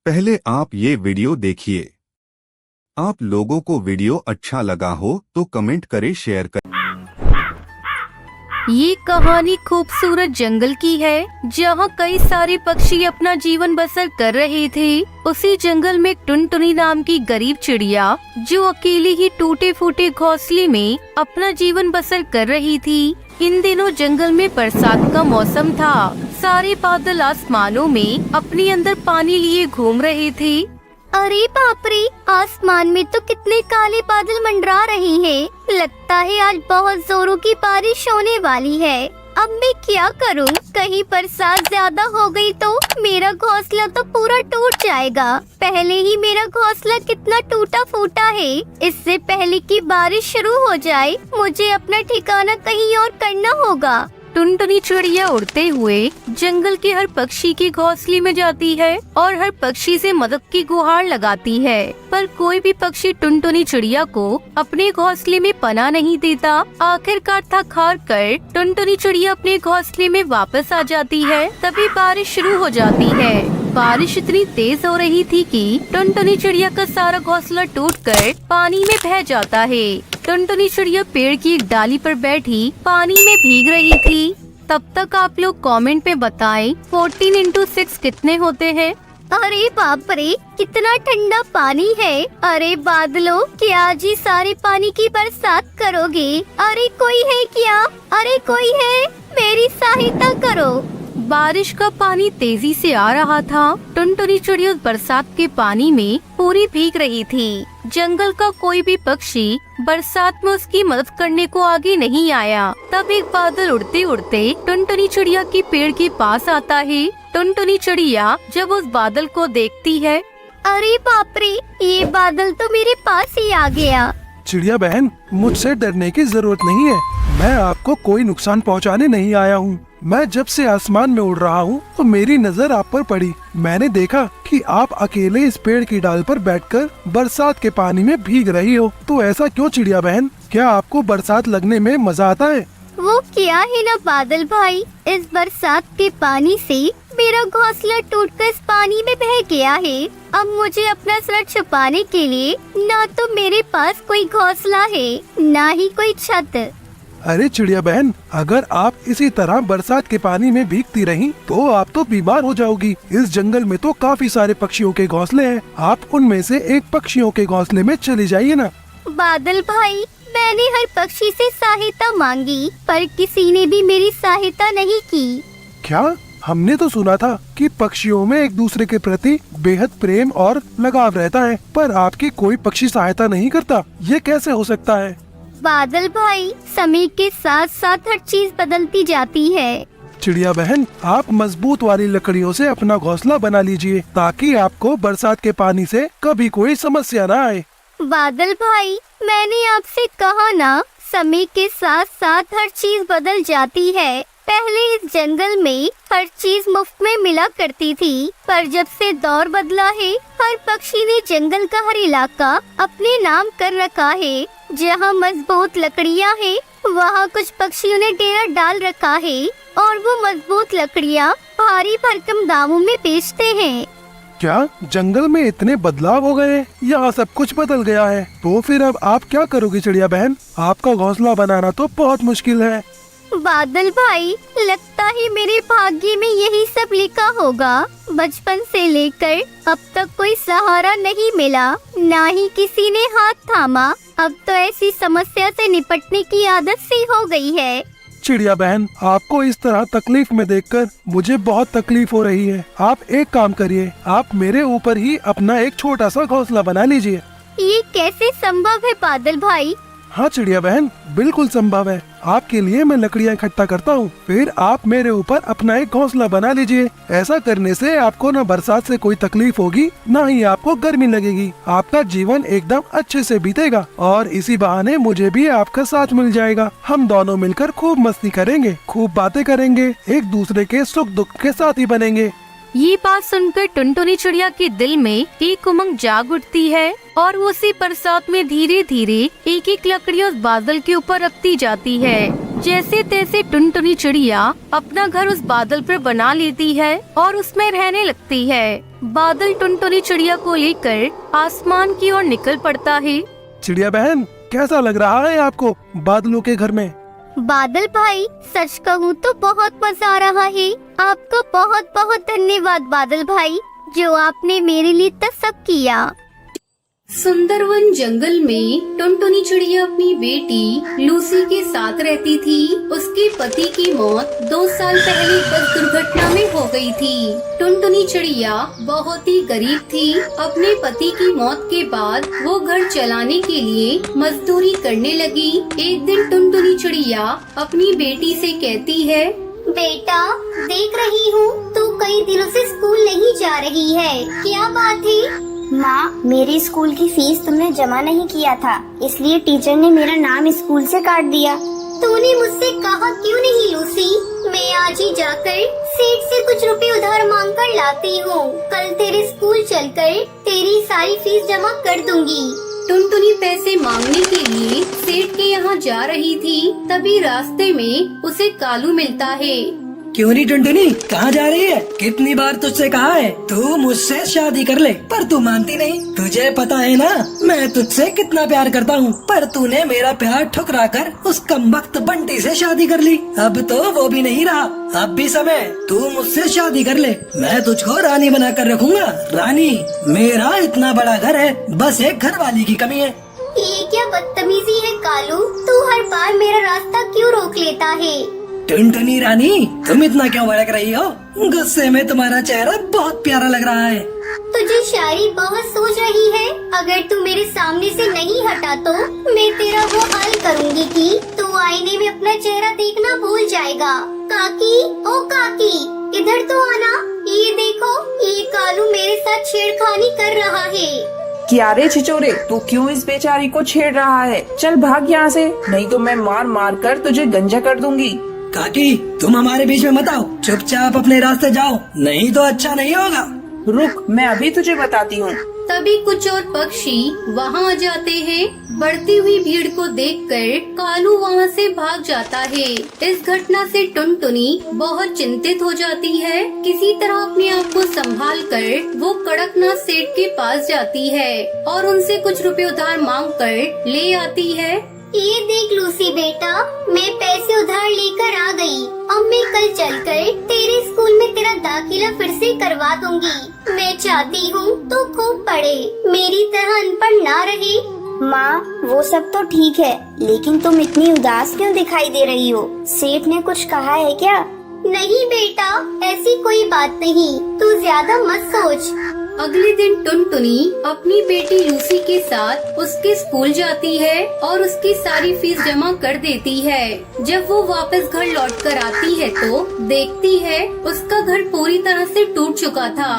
पहले आप ये वीडियो देखिए। आप लोगों को वीडियो अच्छा लगा हो तो कमेंट करें, शेयर करें। ये कहानी खूबसूरत जंगल की है जहाँ कई सारे पक्षी अपना जीवन बसर कर रहे थे। उसी जंगल में टुनटुनी नाम की गरीब चिड़िया जो अकेली ही टूटे फूटे घोंसले में अपना जीवन बसर कर रही थी। इन दिनों जंगल में बरसात का मौसम था। सारे बादल आसमानों में अपने अंदर पानी लिए घूम रहे थे। अरे बाप रे, आसमान में तो कितने काले बादल मंडरा रहे हैं। लगता है आज बहुत जोरों की बारिश होने वाली है। अब मैं क्या करूं? कहीं बरसात ज्यादा हो गई तो मेरा घोंसला तो पूरा टूट जाएगा। पहले ही मेरा घोंसला कितना टूटा फूटा है। इससे पहले कि बारिश शुरू हो जाए मुझे अपना ठिकाना कहीं और करना होगा। टुनटुनी चिड़िया उड़ते हुए जंगल के हर पक्षी के घोंसले में जाती है और हर पक्षी से मदद की गुहार लगाती है, पर कोई भी पक्षी टुनटुनी चिड़िया को अपने घोंसले में पनाह नहीं देता। आखिरकार थक हार कर टुनटुनी चिड़िया अपने घोंसले में वापस आ जाती है। तभी बारिश शुरू हो जाती है। बारिश इतनी तेज हो रही थी कि टुनटुनी चिड़िया का सारा घोंसला टूटकर पानी में बह जाता है। टुनटुनी चिड़िया पेड़ की एक डाली पर बैठी पानी में भीग रही थी। तब तक आप लोग कमेंट में बताएं 14 into 6 कितने होते हैं। अरे बाप रे, कितना ठंडा पानी है। अरे बादलों, क्या आज ही सारे पानी की बरसात करोगे? अरे कोई है क्या? अरे कोई है? मेरी सहायता करो। बारिश का पानी तेजी से आ रहा था। टुनटुनी चिड़िया उस बरसात के पानी में पूरी भीग रही थी। जंगल का कोई भी पक्षी बरसात में उसकी मदद करने को आगे नहीं आया। तब एक बादल उड़ते उड़ते टुनटुनी चिड़िया के पेड़ के पास आता है। टुनटुनी चिड़िया जब उस बादल को देखती है, अरे बाप रे, ये बादल तो मेरे पास ही आ गया। चिड़िया बहन, मुझसे डरने की जरूरत नहीं है। मैं आपको कोई नुकसान पहुंचाने नहीं आया हूँ। मैं जब से आसमान में उड़ रहा हूँ तो मेरी नजर आप पर पड़ी। मैंने देखा कि आप अकेले इस पेड़ की डाल पर बैठकर बरसात के पानी में भीग रही हो। तो ऐसा क्यों चिड़िया बहन? क्या आपको बरसात लगने में मजा आता है? वो क्या है ना बादल भाई, इस बरसात के पानी से मेरा घोंसला टूटकर इस पानी में बह गया है। अब मुझे अपना सर छुपाने के लिए ना तो मेरे पास कोई घोंसला है, ना ही कोई छत। अरे चिड़िया बहन, अगर आप इसी तरह बरसात के पानी में भीगती रहीं तो आप तो बीमार हो जाओगी। इस जंगल में तो काफी सारे पक्षियों के घोंसले हैं। आप उनमें से एक पक्षियों के घोंसले में चली जाइए ना। बादल भाई, मैंने हर पक्षी से सहायता मांगी पर किसी ने भी मेरी सहायता नहीं की। क्या? हमने तो सुना था कि पक्षियों में एक दूसरे के प्रति बेहद प्रेम और लगाव रहता है, पर आपकी कोई पक्षी सहायता नहीं करता। ये कैसे हो सकता है? बादल भाई, समय के साथ साथ हर चीज बदलती जाती है। चिड़िया बहन, आप मजबूत वाली लकड़ियों से अपना घोंसला बना लीजिए ताकि आपको बरसात के पानी से कभी कोई समस्या न आए। बादल भाई, मैंने आपसे कहा ना, समय के साथ साथ हर चीज बदल जाती है। पहले इस जंगल में हर चीज मुफ्त में मिला करती थी, पर जब से दौर बदला है हर पक्षी ने जंगल का हर इलाका अपने नाम कर रखा है। जहाँ मजबूत लकड़ियाँ हैं, वहाँ कुछ पक्षियों ने डेरा डाल रखा है और वो मजबूत लकड़ियाँ भारी भरकम दामों में बेचते हैं। क्या जंगल में इतने बदलाव हो गए? यहाँ सब कुछ बदल गया है। तो फिर अब आप क्या करोगी चिड़िया बहन? आपका घोंसला बनाना तो बहुत मुश्किल है। बादल भाई, लगता है मेरे भाग्य में यही सब लिखा होगा। बचपन से लेकर अब तक कोई सहारा नहीं मिला, ना ही किसी ने हाथ थामा। अब तो ऐसी समस्या से निपटने की आदत सी हो गई है। चिड़िया बहन, आपको इस तरह तकलीफ में देखकर मुझे बहुत तकलीफ हो रही है। आप एक काम करिए, आप मेरे ऊपर ही अपना एक छोटा सा घोंसला बना लीजिए। ये कैसे संभव है बादल भाई? हाँ चिड़िया बहन, बिल्कुल संभव है। आपके लिए मैं लकड़ियाँ इकट्ठा करता हूँ, फिर आप मेरे ऊपर अपना एक घोंसला बना लीजिए। ऐसा करने से आपको न बरसात से कोई तकलीफ होगी, न ही आपको गर्मी लगेगी। आपका जीवन एकदम अच्छे से बीतेगा और इसी बहाने मुझे भी आपका साथ मिल जाएगा। हम दोनों मिलकर खूब मस्ती करेंगे, खूब बातें करेंगे, एक दूसरे के सुख दुख के साथी बनेंगे। ये बात सुनकर टुनटुनी चिड़िया के दिल में एक उमंग जाग उठती है और वो उसी बरसात में धीरे धीरे एक एक लकड़ी उस बादल के ऊपर रखती जाती है। जैसे तैसे टुनटुनी चिड़िया अपना घर उस बादल पर बना लेती है और उसमें रहने लगती है। बादल टुनटुनी चिड़िया को लेकर आसमान की ओर निकल पड़ता है। चिड़िया बहन, कैसा लग रहा है आपको बादलों के घर में? बादल भाई, सच कहूँ तो बहुत मजा आ रहा है। आपका बहुत बहुत धन्यवाद बादल भाई, जो आपने मेरे लिए तो सब किया। सुंदरवन जंगल में टुनटुनी चिड़िया अपनी बेटी लूसी के साथ रहती थी। उसके पति की मौत 2 साल पहले बस दुर्घटना में हो गई थी। टुनटुनी चिड़िया बहुत ही गरीब थी। अपने पति की मौत के बाद वो घर चलाने के लिए मजदूरी करने लगी। एक दिन टुनटुनी चिड़िया अपनी बेटी से कहती है, बेटा, देख रही हूँ तू कई दिनों से स्कूल नहीं जा रही है, क्या बात है? माँ, मेरी स्कूल की फीस तुमने जमा नहीं किया था, इसलिए टीचर ने मेरा नाम स्कूल से काट दिया। तूने मुझसे कहा क्यों नहीं लूसी? मैं आज ही जाकर सेठ से कुछ रुपए उधार मांग कर लाती हूँ। कल तेरे स्कूल चलकर तेरी सारी फीस जमा कर दूंगी। टुनटुनी पैसे मांगने के लिए सेठ के यहाँ जा रही थी। तभी रास्ते में उसे कालू मिलता है। क्यों नहीं टुनटुनी, कहाँ जा रही है? कितनी बार तुझसे कहा है तू मुझसे शादी कर ले, पर तू मानती नहीं। तुझे पता है ना मैं तुझसे कितना प्यार करता हूँ, पर तूने मेरा प्यार ठुकरा कर उस कमबख्त बंटी से शादी कर ली। अब तो वो भी नहीं रहा, अब भी समय, तू मुझसे शादी कर ले। मैं तुझको रानी बना कर रखूंगा। रानी, मेरा इतना बड़ा घर है, बस एक घर वाली की कमी है। ये क्या बदतमीजी है कालू? तू हर बार मेरा रास्ता क्यों रोक लेता है? टुनटुनी रानी, तुम इतना क्यों भड़क रही हो? गुस्से में तुम्हारा चेहरा बहुत प्यारा लग रहा है। तुझे शायरी बहुत सोच रही है। अगर तू मेरे सामने से नहीं हटा तो मैं तेरा वो हाल करूँगी कि तू आईने में अपना चेहरा देखना भूल जाएगा। काकी, ओ काकी, इधर तो आना। ये देखो, ये कालू मेरे साथ छेड़खानी कर रहा है। क्या रे छिचोरे, तू क्यों इस बेचारी को छेड़ रहा है? चल भाग यहाँ से, नहीं तो मैं मार मार कर तुझे गंजा कर दूंगी। काकी, तुम हमारे बीच में मत आओ, चुपचाप अपने रास्ते जाओ, नहीं तो अच्छा नहीं होगा। रुक, मैं अभी तुझे बताती हूँ। तभी कुछ और पक्षी वहाँ आ जाते हैं। बढ़ती हुई भीड़ को देखकर कालू वहाँ से भाग जाता है। इस घटना से टुनटुनी बहुत चिंतित हो जाती है। किसी तरह अपने आप को संभाल कर वो कड़कनाथ सेठ के पास जाती है और उनसे कुछ रुपए उधार मांग कर ले आती है। ये देख लूसी बेटा, मैं पैसे उधार लेकर आ गई। अब मैं कल चलकर तेरे स्कूल में तेरा दाखिला फिर से करवा दूंगी। मैं चाहती हूँ तो खूब पढ़े, मेरी तरह अनपढ़ ना रहे। माँ, वो सब तो ठीक है, लेकिन तुम इतनी उदास क्यों दिखाई दे रही हो? सेठ ने कुछ कहा है क्या? नहीं बेटा, ऐसी कोई बात नहीं, तू ज्यादा मत सोच। अगले दिन टुनटुनी अपनी बेटी लूसी के साथ उसके स्कूल जाती है और उसकी सारी फीस जमा कर देती है। जब वो वापस घर लौट कर आती है तो देखती है उसका घर पूरी तरह से टूट चुका था।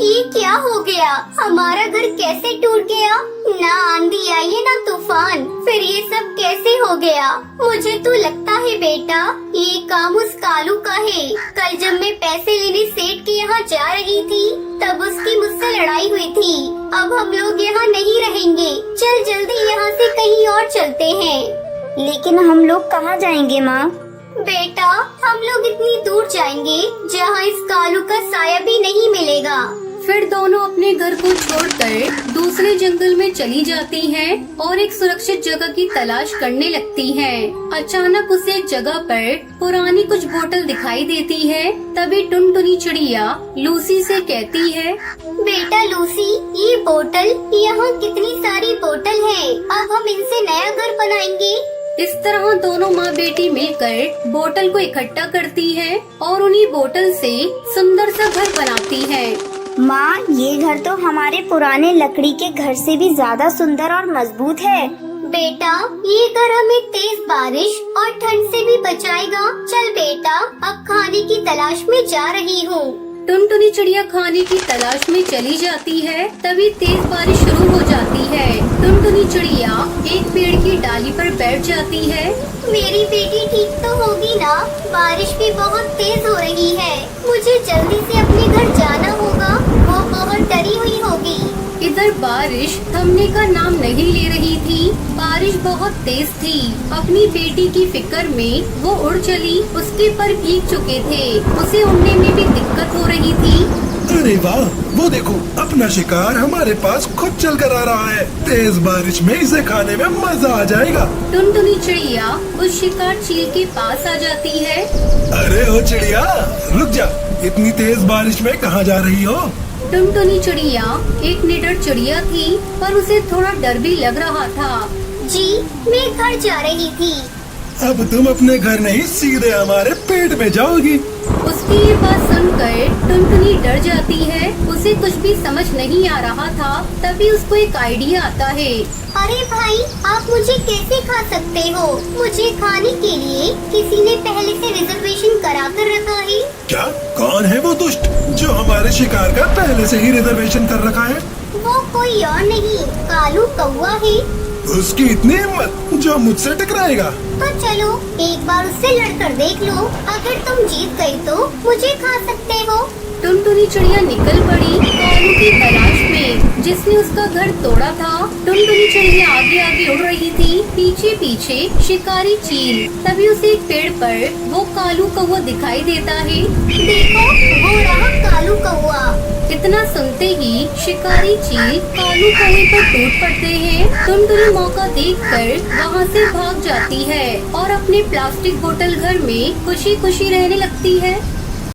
ये क्या हो गया? हमारा घर कैसे टूट गया? ना आंधी आई है ना तूफान, फिर ये सब कैसे हो गया? मुझे तो लगता है बेटा ये काम उस कालू का है। कल जब मैं पैसे लेने सेठ के यहाँ जा रही थी तब उसकी मुझसे लड़ाई हुई थी। अब हम लोग यहाँ नहीं रहेंगे, चल जल्दी यहाँ से कहीं और चलते हैं। लेकिन हम लोग कहाँ जाएंगे माँ? बेटा, हम लोग इतनी दूर जाएंगे जहाँ इस कालू का साया भी नहीं मिलेगा। फिर दोनों अपने घर को छोड़कर दूसरे जंगल में चली जाती हैं और एक सुरक्षित जगह की तलाश करने लगती हैं। अचानक उसे एक जगह पर पुरानी कुछ बोतल दिखाई देती है। तभी टुनटुनी चिड़िया लूसी से कहती है, बेटा लूसी, ये बोतल, यहाँ कितनी सारी बोतल है, अब हम इनसे नया घर बनाएंगे। इस तरह दोनों माँ बेटी मिलकर बोतल को इकट्ठा करती है और उन्हीं बोतल से सुंदर सा घर बनाती है। माँ, ये घर तो हमारे पुराने लकड़ी के घर से भी ज्यादा सुंदर और मजबूत है। बेटा, ये घर हमें तेज बारिश और ठंड से भी बचाएगा। चल बेटा, अब खाने की तलाश में जा रही हूँ। टुनटुनी चिड़िया खाने की तलाश में चली जाती है। तभी तेज बारिश शुरू हो जाती है। टुनटुनी चिड़िया एक पेड़ की डाली पर बैठ जाती है। मेरी बेटी ठीक तो होगी ना? बारिश भी बहुत तेज हो रही है, मुझे जल्दी से अपने घर जाना होगा। वो बहुत डरी हुई होगी। इधर बारिश थमने का नाम नहीं ले रही थी। बारिश बहुत तेज थी। अपनी बेटी की फिक्र में वो उड़ चली। उसके पर भीग चुके थे। उसे उड़ने में भी दिक्कत हो रही थी। अरे वाह, वो देखो अपना शिकार हमारे पास खुद चल कर आ रहा है। तेज बारिश में इसे खाने में मजा आ जाएगा। टुनटुनी चिड़िया उस शिकार चील के पास आ जाती है। अरे ओ चिड़िया, रुक जा, इतनी तेज बारिश में कहाँ जा रही हो? टुनटुनी चिड़िया एक निडर चिड़िया थी, पर उसे थोड़ा डर भी लग रहा था। जी, मैं घर जा रही थी। अब तुम अपने घर नहीं, सीधे हमारे पेट में जाओगी। उसकी ये बात सुनकर टुनटुनी डर जाती है। उसे कुछ भी समझ नहीं आ रहा था। तभी उसको एक आइडिया आता है। अरे भाई, आप मुझे कैसे खा सकते हो? मुझे खाने के लिए किसी ने पहले से रिजर्वेशन करा कर रखा है। क्या? कौन है वो दुष्ट जो हमारे शिकार का पहले से ही रिजर्वेशन कर रखा है? वो कोई और नहीं, कालू कौवा है। उसकी इतनी हिम्मत जो मुझसे टकराएगा? तो चलो एक बार उससे लड़कर देख लो। अगर तुम जीत गई तो मुझे खा सकते हो। टुनटुनी चिड़िया निकल पड़ी कालू की तलाश में, जिसने उसका घर तोड़ा था। टुनटुनी चिड़िया आगे आगे उड़ रही थी, पीछे पीछे शिकारी चील। तभी उसे एक पेड़ पर वो कालू कौवा दिखाई देता है। देखो, वो रहा कालू कौवा। इतना सुनते ही शिकारी चील कालू कौवे पर टूट पड़ते हैं। टुनटुनी मौका देखकर वहाँ से भाग जाती है और अपने प्लास्टिक बोतल घर में खुशी खुशी रहने लगती है।